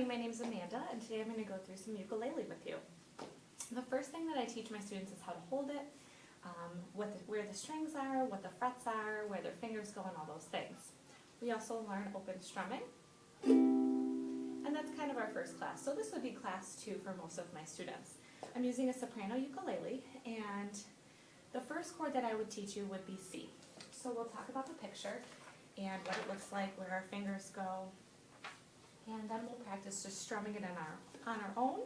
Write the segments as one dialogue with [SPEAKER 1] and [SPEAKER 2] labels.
[SPEAKER 1] morning, my name is Amanda, and today I'm going to go through some ukulele with you. The first thing that I teach my students is how to hold it, where the strings are, what the frets are, where their fingers go, and all those things. We also learn open strumming, and that's kind of our first class. So this would be class 2 for most of my students. I'm using a soprano ukulele, and the first chord that I would teach you would be C. So we'll talk about the picture and what it looks like, where our fingers go, and then we'll practice just strumming it on our own.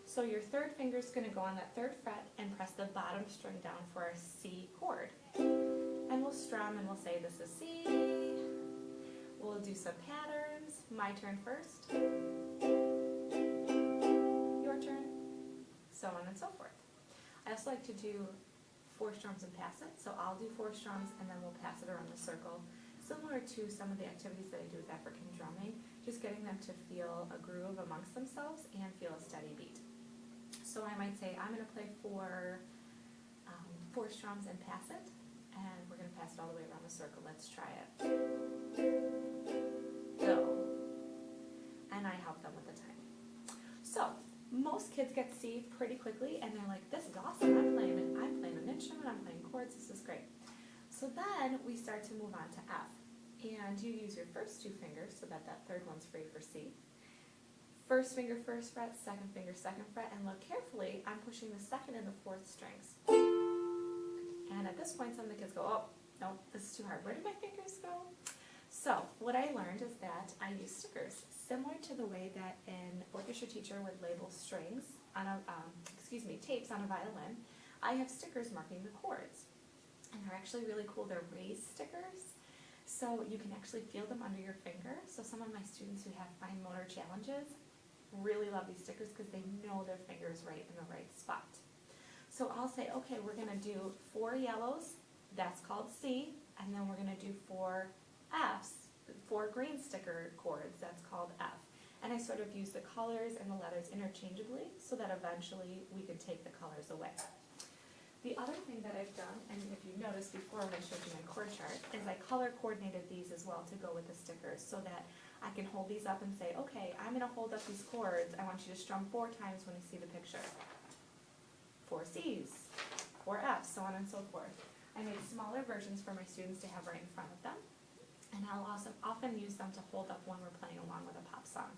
[SPEAKER 1] So your third finger is going to go on that 3rd fret and press the bottom string down for our C chord. And we'll strum and we'll say this is C. We'll do some patterns. My turn first. Your turn. So on and so forth. I also like to do 4 strums and pass it. So I'll do 4 strums and then we'll pass it around the circle. Similar to some of the activities that I do with African drumming, just getting them to feel a groove amongst themselves and feel a steady beat. So I might say, I'm going to play 4 strums and pass it, and we're going to pass it all the way around the circle. Let's try it. Go. And I help them with the timing. So most kids get C pretty quickly, and they're like, this is awesome. I'm playing an instrument, I'm playing chords, this is great. So then we start to move on to F. And you use your first 2 fingers so that that 3rd one's free for C. First finger, 1st fret, 2nd finger, 2nd fret, and look carefully, I'm pushing the 2nd and the 4th strings. And at this point, some of the kids go, oh, no, this is too hard. Where did my fingers go? So what I learned is that I use stickers, similar to the way that an orchestra teacher would label strings on a, tapes on a violin. I have stickers marking the chords. And they're actually really cool. They're raised stickers. So you can actually feel them under your finger. So some of my students who have fine motor challenges really love these stickers because they know their finger's right in the right spot. So I'll say, okay, we're going to do 4 yellows, that's called C, and then we're going to do 4 Fs, 4 green sticker chords, that's called F. And I sort of use the colors and the letters interchangeably so that eventually we could take the colors away. The other thing that I've done, and if you noticed before when I showed you my chord chart, is I color coordinated these as well to go with the stickers so that I can hold these up and say, okay, I'm going to hold up these chords. I want you to strum 4 times when you see the picture. 4 Cs, 4 Fs, so on and so forth. I made smaller versions for my students to have right in front of them, and I'll also often use them to hold up when we're playing along with a pop song.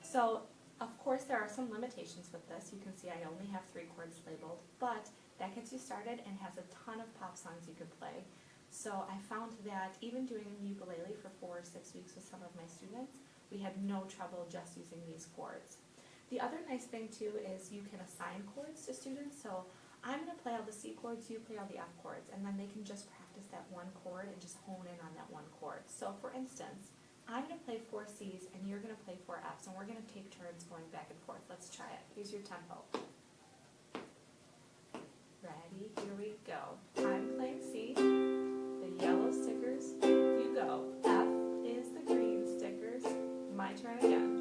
[SPEAKER 1] So, of course, there are some limitations with this. You can see I only have 3 chords labeled, but that gets you started and has a ton of pop songs you can play. So I found that even doing ukulele for 4 or 6 weeks with some of my students, we had no trouble just using these chords. The other nice thing too is you can assign chords to students. So I'm going to play all the C chords, you play all the F chords, and then they can just practice that one chord and just hone in on that one chord. So for instance, I'm going to play 4 Cs and you're going to play 4 Fs, and we're going to take turns going back and forth. Let's try it. Here's your tempo. Ready? Here we go. I'm playing C. The yellow stickers. You go. F is the green stickers. My turn again.